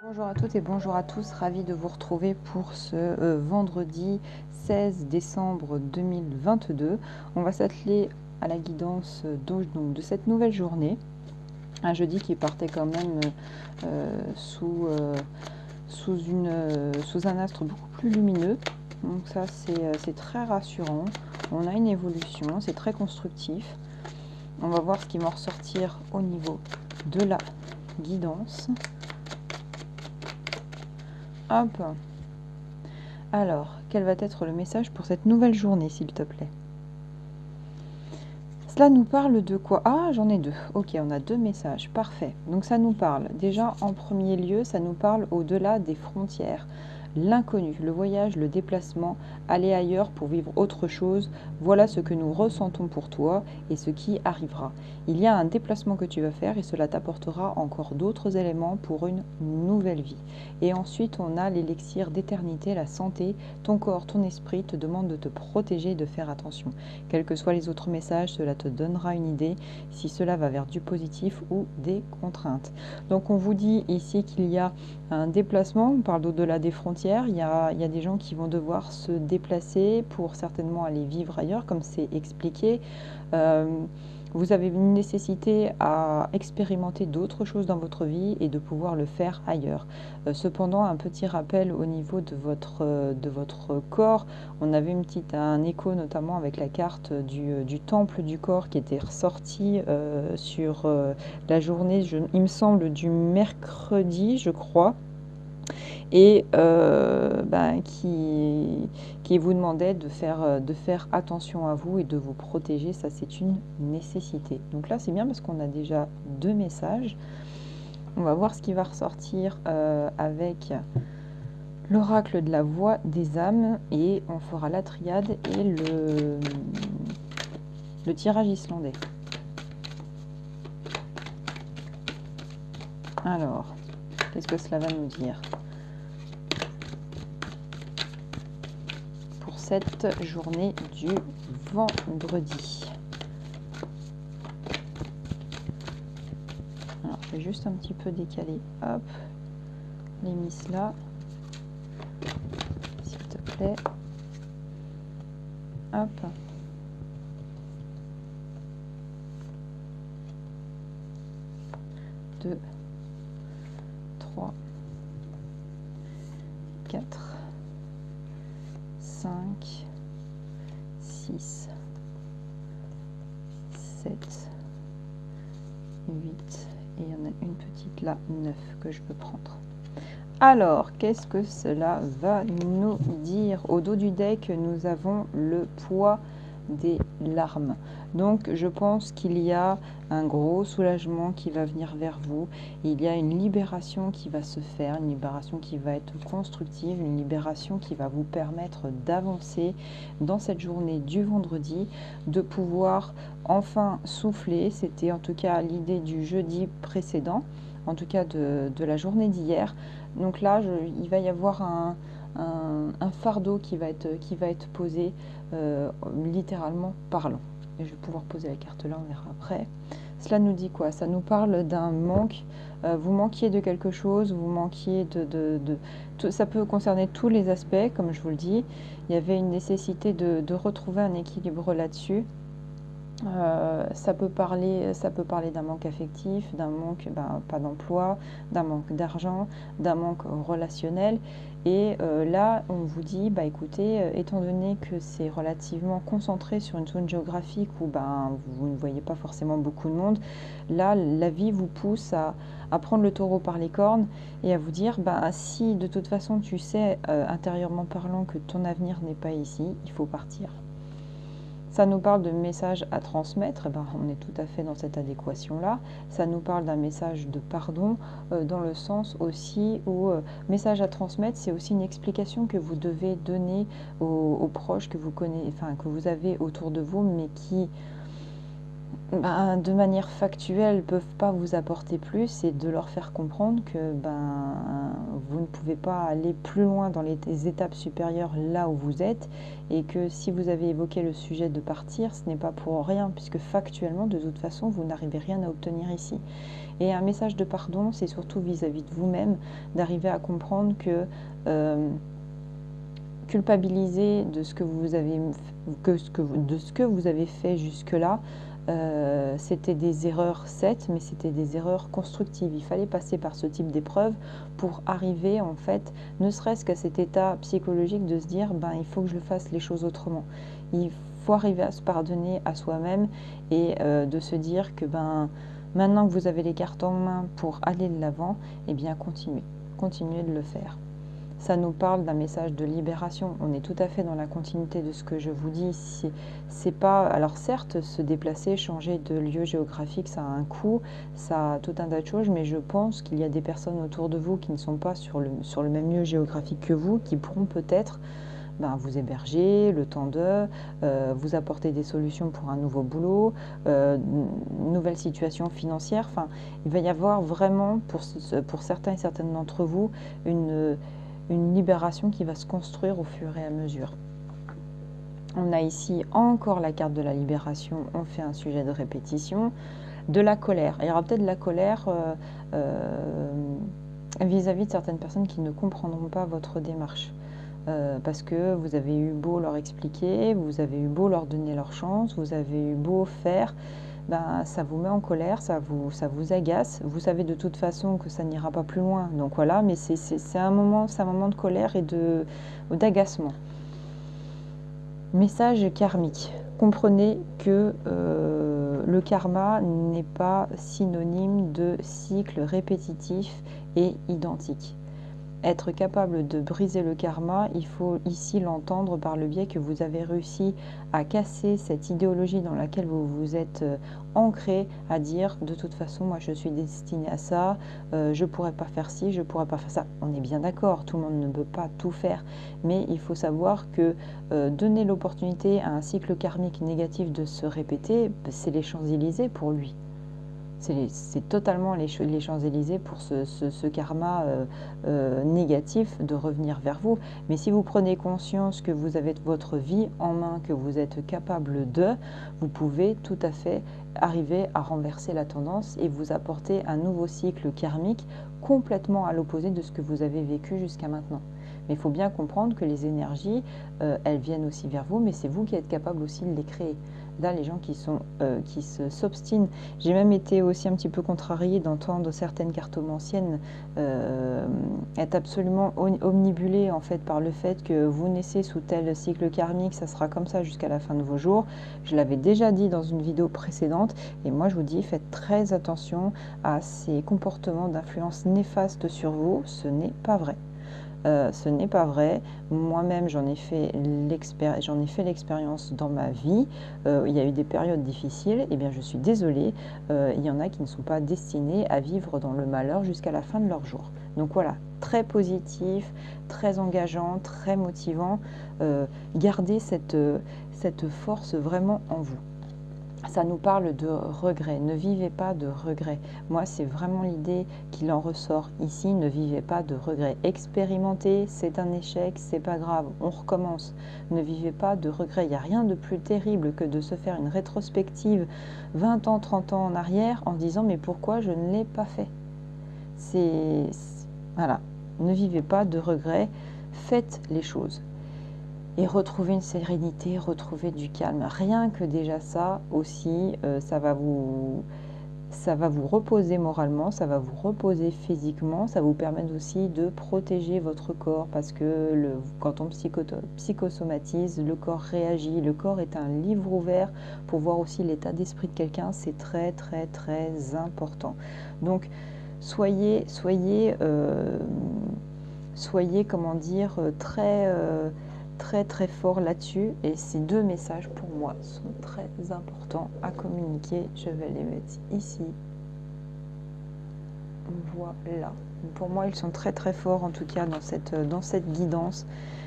Bonjour à toutes et bonjour à tous, ravi de vous retrouver pour ce vendredi 16 décembre 2022. On va s'atteler à la guidance donc, de cette nouvelle journée, un jeudi qui partait quand même sous un astre beaucoup plus lumineux. Donc ça c'est très rassurant, on a une évolution, c'est très constructif. On va voir ce qui va ressortir au niveau de la guidance. Hop. Alors, quel va être le message pour cette nouvelle journée, s'il te plaît? Cela nous parle de quoi? Ah, j'en ai deux. Ok, on a deux messages. Parfait. Donc ça nous parle, déjà en premier lieu, ça nous parle au-delà des frontières. L'inconnu, le voyage, le déplacement, aller ailleurs pour vivre autre chose, voilà ce que nous ressentons pour toi et ce qui arrivera. Il y a un déplacement que tu vas faire et cela t'apportera encore d'autres éléments pour une nouvelle vie. Et ensuite, on a l'élixir d'éternité, la santé. Ton corps, ton esprit te demandent de te protéger et de faire attention. Quels que soient les autres messages, cela te donnera une idée si cela va vers du positif ou des contraintes. Donc on vous dit ici qu'il y a un déplacement, on parle d'au-delà des frontières, il y a des gens qui vont devoir se déplacer pour certainement aller vivre ailleurs, comme c'est expliqué. Vous avez une nécessité à expérimenter d'autres choses dans votre vie et de pouvoir le faire ailleurs. Cependant, un petit rappel au niveau de votre corps, on avait un écho notamment avec la carte du temple du corps qui était ressorti sur la journée, il me semble, du mercredi, je crois, et qui vous demandait de faire attention à vous et de vous protéger. Ça, c'est une nécessité. Donc là, c'est bien parce qu'on a déjà deux messages. On va voir ce qui va ressortir avec l'oracle de la voix des âmes et on fera la triade et le tirage islandais. Alors, qu'est-ce que cela va nous dire pour cette journée du vendredi? Alors, je vais juste un petit peu décaler, hop, les mises là, s'il te plaît. Hop. Deux, 3, 4, 5, 6, 7, 8, et il y en a une petite là, 9, que je peux prendre. Alors, qu'est-ce que cela va nous dire? Au dos du deck, nous avons le poids des larmes. Donc, je pense qu'il y a un gros soulagement qui va venir vers vous. Il y a une libération qui va se faire, une libération qui va être constructive, une libération qui va vous permettre d'avancer dans cette journée du vendredi, de pouvoir enfin souffler. C'était en tout cas l'idée du jeudi précédent, en tout cas de la journée d'hier. Donc là, il va y avoir un fardeau qui va être posé, littéralement parlant. Et je vais pouvoir poser la carte là, on verra après. Cela nous dit quoi? Ça nous parle d'un manque. Vous manquiez de quelque chose, vous manquiez tout, ça peut concerner tous les aspects, comme je vous le dis. Il y avait une nécessité de retrouver un équilibre là-dessus. Ça peut parler d'un manque affectif, d'un manque pas d'emploi, d'un manque d'argent, d'un manque relationnel. Et là, on vous dit, écoutez, étant donné que c'est relativement concentré sur une zone géographique où vous ne voyez pas forcément beaucoup de monde, là, la vie vous pousse à prendre le taureau par les cornes et à vous dire, si de toute façon tu sais, intérieurement parlant, que ton avenir n'est pas ici, il faut partir. Ça nous parle de message à transmettre, on est tout à fait dans cette adéquation-là. Ça nous parle d'un message de pardon, dans le sens aussi où message à transmettre, c'est aussi une explication que vous devez donner aux proches que vous connaissez, que vous avez autour de vous, mais qui de manière factuelle, ne peuvent pas vous apporter plus, et de leur faire comprendre que vous ne pouvez pas aller plus loin dans les étapes supérieures là où vous êtes, et que si vous avez évoqué le sujet de partir, ce n'est pas pour rien, puisque factuellement, de toute façon, vous n'arrivez rien à obtenir ici. Et un message de pardon, c'est surtout vis-à-vis de vous-même, d'arriver à comprendre que culpabiliser de ce que vous avez, de ce que vous avez fait jusque-là, c'était des erreurs, certes, mais c'était des erreurs constructives. Il fallait passer par ce type d'épreuve pour arriver, en fait, ne serait-ce qu'à cet état psychologique de se dire, il faut que je fasse les choses autrement. Il faut arriver à se pardonner à soi-même, et de se dire que maintenant que vous avez les cartes en main pour aller de l'avant, eh bien continuez de le faire. Ça nous parle d'un message de libération. On est tout à fait dans la continuité de ce que je vous dis. C'est pas, alors certes, se déplacer, changer de lieu géographique, ça a un coût, ça a tout un tas de choses, mais je pense qu'il y a des personnes autour de vous qui ne sont pas sur le même lieu géographique que vous, qui pourront peut-être vous héberger le temps vous apporter des solutions pour un nouveau boulot, nouvelle situation financière. Enfin, il va y avoir vraiment, pour certains et certaines d'entre vous, une libération qui va se construire au fur et à mesure. On a ici encore la carte de la libération, on fait un sujet de répétition, de la colère. Il y aura peut-être de la colère vis-à-vis de certaines personnes qui ne comprendront pas votre démarche. Parce que vous avez eu beau leur expliquer, vous avez eu beau leur donner leur chance, vous avez eu beau faire, ça vous met en colère, ça vous agace. Vous savez de toute façon que ça n'ira pas plus loin. Donc voilà, mais c'est un moment de colère et d'agacement. Message karmique. Comprenez que le karma n'est pas synonyme de cycle répétitif et identique. Être capable de briser le karma, il faut ici l'entendre par le biais que vous avez réussi à casser cette idéologie dans laquelle vous vous êtes ancré, à dire de toute façon moi je suis destiné à ça, je pourrais pas faire ci, je pourrais pas faire ça. On est bien d'accord, tout le monde ne peut pas tout faire, mais il faut savoir que donner l'opportunité à un cycle karmique négatif de se répéter, c'est les Champs-Élysées pour lui. C'est totalement les Champs-Élysées pour ce karma négatif de revenir vers vous. Mais si vous prenez conscience que vous avez votre vie en main, que vous êtes capable vous pouvez tout à fait arriver à renverser la tendance et vous apporter un nouveau cycle karmique complètement à l'opposé de ce que vous avez vécu jusqu'à maintenant. Mais il faut bien comprendre que les énergies, elles viennent aussi vers vous, mais c'est vous qui êtes capable aussi de les créer. Là, les gens qui s'obstinent. J'ai même été aussi un petit peu contrariée d'entendre certaines cartomanciennes être absolument omnibulées en fait par le fait que vous naissez sous tel cycle karmique, ça sera comme ça jusqu'à la fin de vos jours. Je l'avais déjà dit dans une vidéo précédente, et moi je vous dis, faites très attention à ces comportements d'influence néfaste sur vous. Ce n'est pas vrai. Ce n'est pas vrai. Moi-même, j'en ai fait l'expérience dans ma vie. Il y a eu des périodes difficiles. Eh bien, je suis désolée. Il y en a qui ne sont pas destinés à vivre dans le malheur jusqu'à la fin de leur jour. Donc voilà, très positif, très engageant, très motivant. Gardez cette force vraiment en vous. Ça nous parle de regret. Ne vivez pas de regret. Moi, c'est vraiment l'idée qu'il en ressort ici. Ne vivez pas de regret. Expérimentez, c'est un échec, c'est pas grave. On recommence. Ne vivez pas de regret. Il n'y a rien de plus terrible que de se faire une rétrospective 20 ans, 30 ans en arrière en disant mais pourquoi je ne l'ai pas fait. Voilà. Ne vivez pas de regret. Faites les choses. Et retrouver une sérénité, retrouver du calme. Rien que déjà ça aussi, ça va vous reposer moralement, ça va vous reposer physiquement, ça vous permet aussi de protéger votre corps parce que quand on psychosomatise, le corps réagit. Le corps est un livre ouvert pour voir aussi l'état d'esprit de quelqu'un, c'est très très très important. Donc soyez comment dire, très très fort là-dessus, et ces deux messages pour moi sont très importants à communiquer. Je vais les mettre ici. Voilà. Pour moi, ils sont très très forts en tout cas dans cette guidance.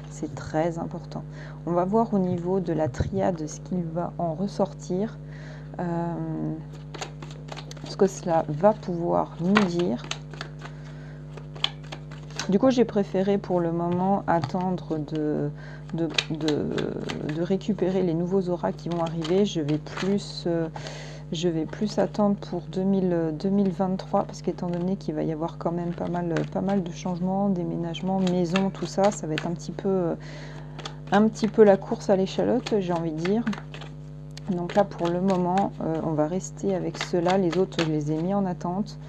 C'est très important. On va voir au niveau de la triade ce qu'il va en ressortir. Ce que cela va pouvoir nous dire. Du coup, j'ai préféré pour le moment attendre de récupérer les nouveaux oracles qui vont arriver. Je vais plus attendre pour 2023 parce qu'étant donné qu'il va y avoir quand même pas mal de changements, déménagements, maisons, tout ça, ça va être un petit peu la course à l'échalote, j'ai envie de dire. Donc là, pour le moment, on va rester avec ceux-là. Les autres, je les ai mis en attente.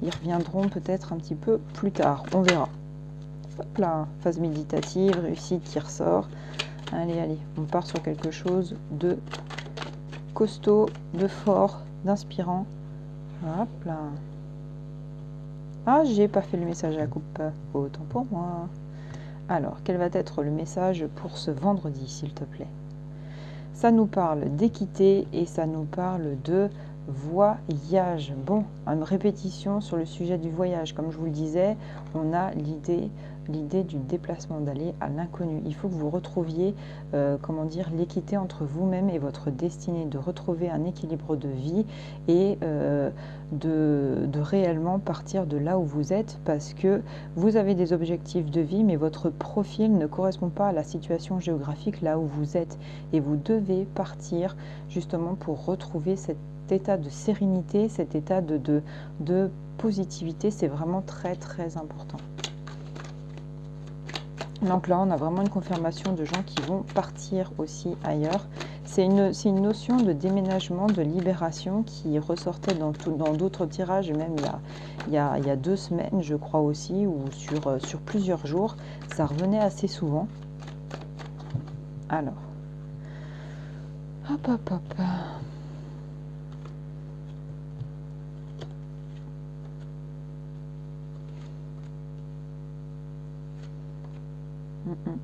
Ils reviendront peut-être un petit peu plus tard. On verra. Hop là, phase méditative, réussite qui ressort. Allez, on part sur quelque chose de costaud, de fort, d'inspirant. Hop là. Ah, j'ai pas fait le message à la coupe. Autant pour moi. Alors, quel va être le message pour ce vendredi, s'il te plaît? Ça nous parle d'équité et ça nous parle de voyage. Bon, une répétition sur le sujet du voyage. Comme je vous le disais, on a l'idée du déplacement, d'aller à l'inconnu. Il faut que vous retrouviez, l'équité entre vous-même et votre destinée, de retrouver un équilibre de vie et de réellement partir de là où vous êtes, parce que vous avez des objectifs de vie, mais votre profil ne correspond pas à la situation géographique là où vous êtes. Et vous devez partir justement pour retrouver cet état de sérénité, cet état de positivité. C'est vraiment très très important. Donc là, on a vraiment une confirmation de gens qui vont partir aussi ailleurs. C'est une notion de déménagement, de libération qui ressortait dans d'autres tirages, et même il y a 2 semaines, je crois aussi, ou sur plusieurs jours. Ça revenait assez souvent. Alors, hop.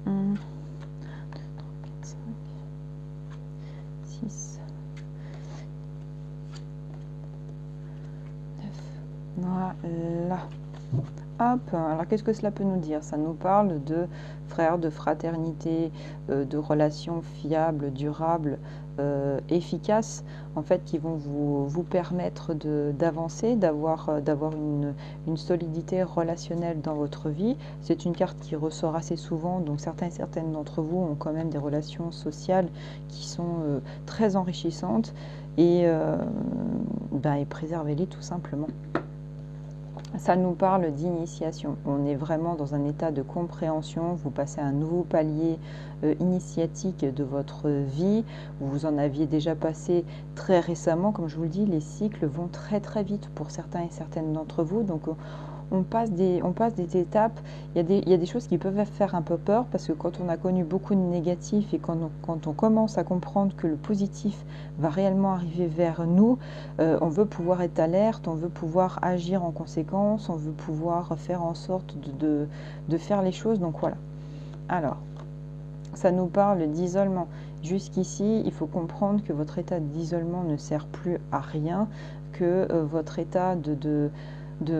Un, 2, 3, 4, 5, 6, 9. Voilà. Hop, alors qu'est-ce que cela peut nous dire? Ça nous parle de frères, de fraternité, de relations fiables, durables, efficaces, en fait, qui vont vous permettre d'avancer, d'avoir une solidité relationnelle dans votre vie. C'est une carte qui ressort assez souvent, donc certains et certaines d'entre vous ont quand même des relations sociales qui sont très enrichissantes, et préservez-les tout simplement. Ça nous parle d'initiation. On est vraiment dans un état de compréhension. Vous passez à un nouveau palier initiatique de votre vie. Vous en aviez déjà passé très récemment. Comme je vous le dis, les cycles vont très très vite pour certains et certaines d'entre vous. Donc on passe des étapes. Il y a des choses qui peuvent faire un peu peur, parce que quand on a connu beaucoup de négatifs et quand on commence à comprendre que le positif va réellement arriver vers nous, on veut pouvoir être alerte, on veut pouvoir agir en conséquence, on veut pouvoir faire en sorte de faire les choses. Donc voilà. Alors, ça nous parle d'isolement. Jusqu'ici, il faut comprendre que votre état d'isolement ne sert plus à rien, que votre état de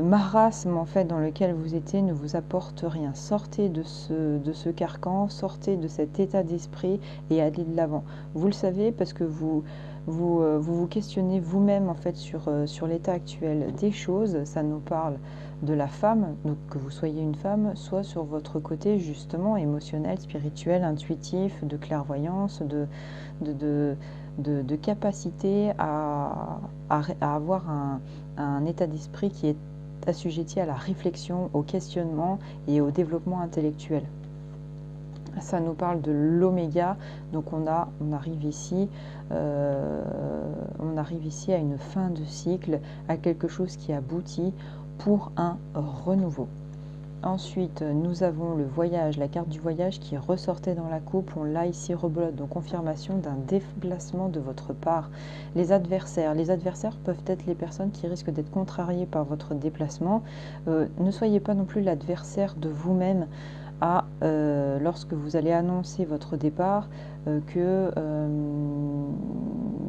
marasme en fait dans lequel vous étiez ne vous apporte rien. Sortez de ce carcan, sortez de cet état d'esprit et allez de l'avant. Vous le savez parce que vous questionnez vous-même en fait sur l'état actuel des choses. Ça nous parle de la femme, donc que vous soyez une femme, soit sur votre côté justement émotionnel, spirituel, intuitif, de clairvoyance, de capacité à avoir un état d'esprit qui est assujetti à la réflexion, au questionnement et au développement intellectuel. Ça nous parle de l'oméga, donc on arrive ici à une fin de cycle, à quelque chose qui aboutit pour un renouveau. Ensuite, nous avons le voyage, la carte du voyage qui ressortait dans la coupe. On l'a ici rebelote, donc confirmation d'un déplacement de votre part. Les adversaires peuvent être les personnes qui risquent d'être contrariées par votre déplacement. Ne soyez pas non plus l'adversaire de vous-même lorsque vous allez annoncer votre départ, que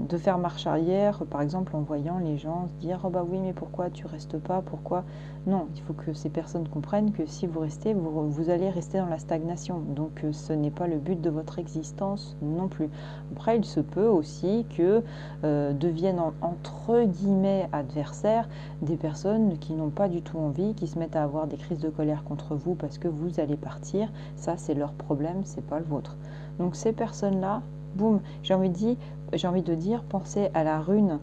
de faire marche arrière, par exemple en voyant les gens se dire « Oh bah oui, mais pourquoi tu restes pas? Pourquoi ?» Non, il faut que ces personnes comprennent que si vous restez, vous allez rester dans la stagnation. Donc ce n'est pas le but de votre existence non plus. Après, il se peut aussi que deviennent entre guillemets adversaires des personnes qui n'ont pas du tout envie, qui se mettent à avoir des crises de colère contre vous parce que vous allez partir. Ça, c'est leur problème, c'est pas le vôtre. Donc ces personnes-là, boum, j'ai envie de dire, pensez à la rune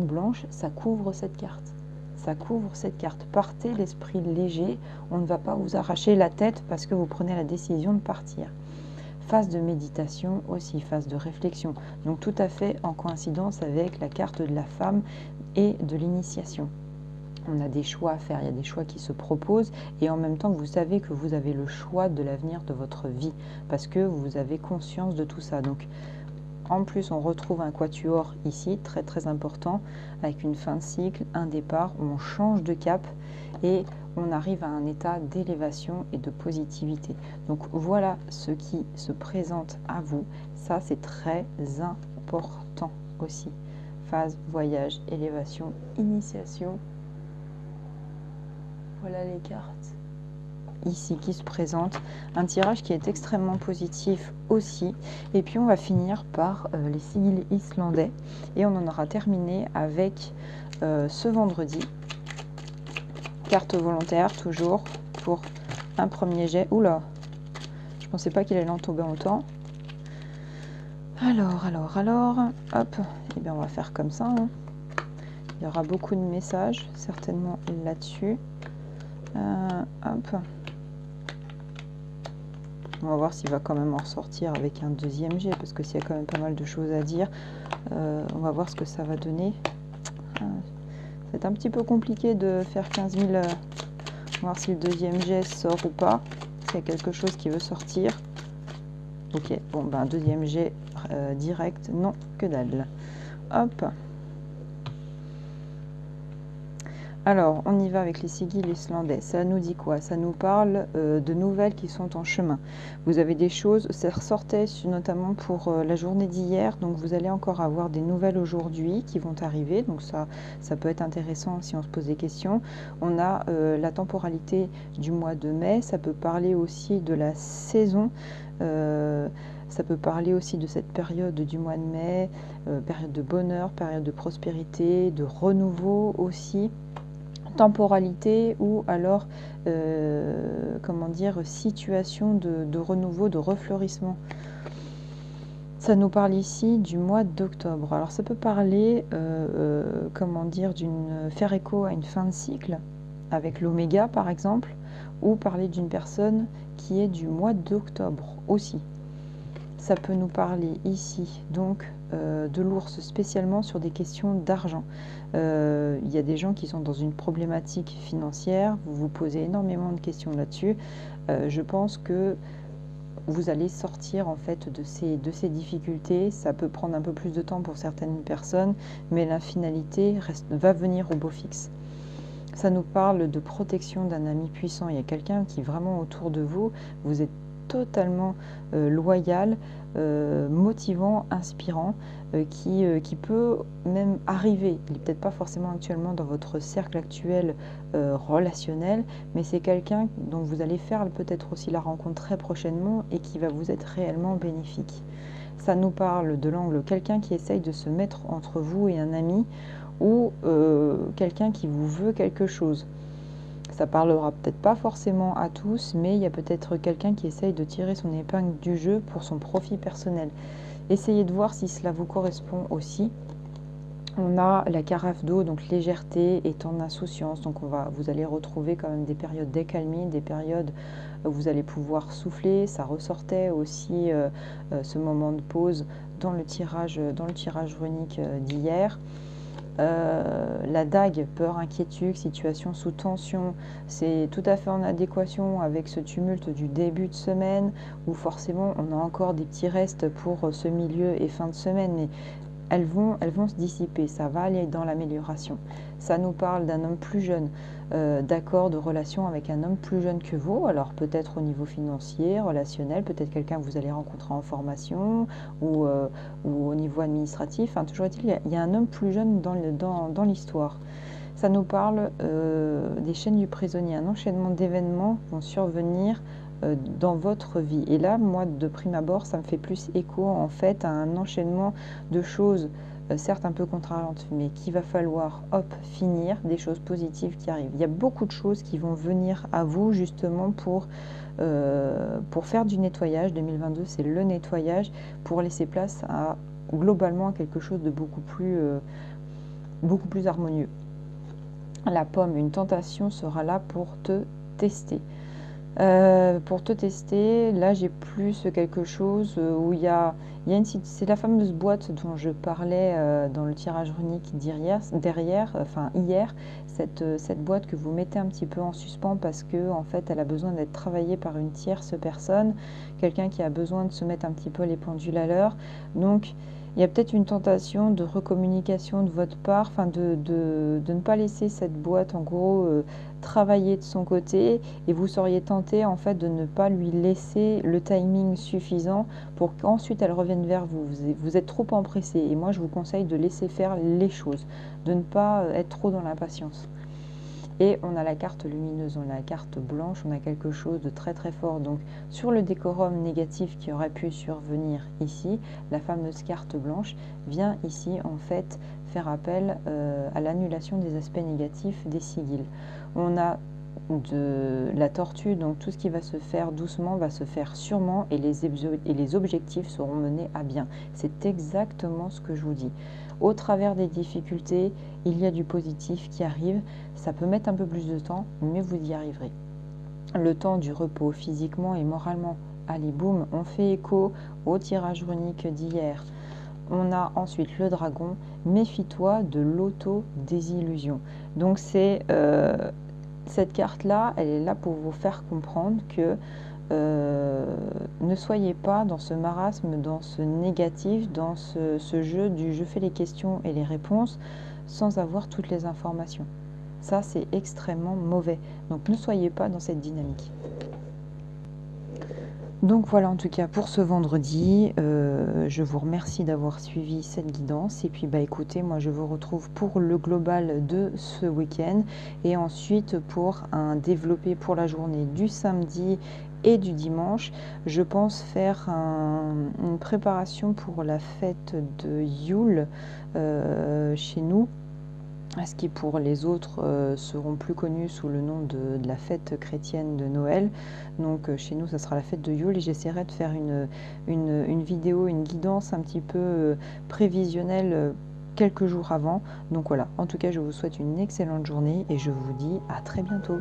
blanche, ça couvre cette carte. Ça couvre cette carte. Partez l'esprit léger, on ne va pas vous arracher la tête parce que vous prenez la décision de partir. Phase de méditation aussi, phase de réflexion. Donc tout à fait en coïncidence avec la carte de la femme et de l'initiation. On a des choix à faire, il y a des choix qui se proposent et en même temps vous savez que vous avez le choix de l'avenir de votre vie parce que vous avez conscience de tout ça. Donc en plus on retrouve un quatuor ici, très très important, avec une fin de cycle, un départ où on change de cap et on arrive à un état d'élévation et de positivité. Donc voilà ce qui se présente à vous, ça c'est très important aussi. Phase, voyage, élévation, initiation. Voilà les cartes ici qui se présentent. Un tirage qui est extrêmement positif aussi. Et puis on va finir par les sigils islandais. Et on en aura terminé avec ce vendredi. Carte volontaire toujours pour un premier jet. Oula, je pensais pas qu'il allait en tomber autant. Alors, hop. Et bien on va faire comme ça. Hein. Il y aura beaucoup de messages certainement là-dessus. Hop. On va voir s'il va quand même en ressortir avec un deuxième jet, parce que s'il y a quand même pas mal de choses à dire, on va voir ce que ça va donner. C'est un petit peu compliqué de faire 15 000. On va voir si le deuxième jet sort ou pas. S'il y a quelque chose qui veut sortir. Ok, bon, ben deuxième jet direct, non, que dalle. Hop. Alors, on y va avec les sigils islandais. Ça nous dit quoi? Ça nous parle de nouvelles qui sont en chemin. Vous avez des choses, ça ressortait notamment pour la journée d'hier, donc vous allez encore avoir des nouvelles aujourd'hui qui vont arriver, donc ça peut être intéressant si on se pose des questions. On a la temporalité du mois de mai, ça peut parler aussi de la saison, ça peut parler aussi de cette période du mois de mai, période de bonheur, période de prospérité, de renouveau aussi. Temporalité ou alors comment dire, situation de renouveau, de refleurissement. Ça nous parle ici du mois d'octobre. Alors ça peut parler comment dire, faire écho à une fin de cycle avec l'oméga par exemple, ou parler d'une personne qui est du mois d'octobre aussi. Ça peut nous parler ici donc de l'ours spécialement sur des questions d'argent. Il y a des gens qui sont dans une problématique financière, vous vous posez énormément de questions là-dessus. Je pense que vous allez sortir en fait de ces difficultés. Ça peut prendre un peu plus de temps pour certaines personnes, mais la finalité va venir au beau fixe. Ça nous parle de protection d'un ami puissant. Il y a quelqu'un qui vraiment autour de vous, vous êtes totalement loyal, motivant, inspirant, qui peut même arriver. Il n'est peut-être pas forcément actuellement dans votre cercle actuel relationnel, mais c'est quelqu'un dont vous allez faire peut-être aussi la rencontre très prochainement et qui va vous être réellement bénéfique. Ça nous parle de l'angle quelqu'un qui essaye de se mettre entre vous et un ami ou quelqu'un qui vous veut quelque chose. Ça parlera peut-être pas forcément à tous, mais il y a peut-être quelqu'un qui essaye de tirer son épingle du jeu pour son profit personnel. Essayez de voir si cela vous correspond aussi. On a la carafe d'eau, donc légèreté et temps d'insouciance. Donc vous allez retrouver quand même des périodes d'accalmie, des périodes où vous allez pouvoir souffler. Ça ressortait aussi ce moment de pause dans le tirage runique d'hier. La dague, peur, inquiétude, situation sous tension, c'est tout à fait en adéquation avec ce tumulte du début de semaine où forcément on a encore des petits restes pour ce milieu et fin de semaine, mais elles vont se dissiper, ça va aller dans l'amélioration. Ça nous parle d'un homme plus jeune, d'accord, de relation avec un homme plus jeune que vous, alors peut-être au niveau financier, relationnel, peut-être quelqu'un que vous allez rencontrer en formation ou au niveau administratif. Enfin, toujours est-il, il y a un homme plus jeune dans l'histoire. Ça nous parle des chaînes du prisonnier. Un enchaînement d'événements vont survenir dans votre vie. Et là, moi, de prime abord, ça me fait plus écho en fait à un enchaînement de choses, certes un peu contrariantes, mais qu'il va falloir, hop, finir, des choses positives qui arrivent. Il y a beaucoup de choses qui vont venir à vous justement pour faire du nettoyage. 2022, c'est le nettoyage pour laisser place à globalement à quelque chose de beaucoup plus harmonieux. La pomme, une tentation sera là pour te tester. Là j'ai plus quelque chose où il y a c'est la fameuse boîte dont je parlais dans le tirage runique hier, cette boîte que vous mettez un petit peu en suspens parce que en fait elle a besoin d'être travaillée par une tierce personne, quelqu'un qui a besoin de se mettre un petit peu les pendules à l'heure. Donc il y a peut-être une tentation de recommunication de votre part, enfin de ne pas laisser cette boîte en gros travailler de son côté, et vous seriez tenté en fait de ne pas lui laisser le timing suffisant pour qu'ensuite elle revienne vers vous. Vous êtes trop empressé et moi je vous conseille de laisser faire les choses, de ne pas être trop dans l'impatience. Et on a la carte lumineuse, on a la carte blanche, on a quelque chose de très très fort. Donc sur le décorum négatif qui aurait pu survenir ici, la fameuse carte blanche vient ici en fait faire appel à l'annulation des aspects négatifs des sigils. On a de la tortue, donc tout ce qui va se faire doucement va se faire sûrement et les objectifs seront menés à bien. C'est exactement ce que je vous dis. Au travers des difficultés, il y a du positif qui arrive. Ça peut mettre un peu plus de temps, mais vous y arriverez. Le temps du repos physiquement et moralement. Allez, boum, on fait écho au tirage runique d'hier. On a ensuite le dragon. Méfie-toi de l'auto-désillusion. Donc c'est cette carte-là, elle est là pour vous faire comprendre que ne soyez pas dans ce marasme, dans ce négatif, dans ce jeu du je fais les questions et les réponses sans avoir toutes les informations. Ça, c'est extrêmement mauvais. Donc, ne soyez pas dans cette dynamique. Donc voilà en tout cas pour ce vendredi, je vous remercie d'avoir suivi cette guidance et puis écoutez, moi je vous retrouve pour le global de ce week-end et ensuite pour un développé pour la journée du samedi et du dimanche. Je pense faire une préparation pour la fête de Yule chez nous. Ce qui pour les autres seront plus connus sous le nom de la fête chrétienne de Noël. Donc chez nous, ça sera la fête de Yule et j'essaierai de faire une vidéo, une guidance un petit peu prévisionnelle quelques jours avant. Donc voilà, en tout cas, je vous souhaite une excellente journée et je vous dis à très bientôt.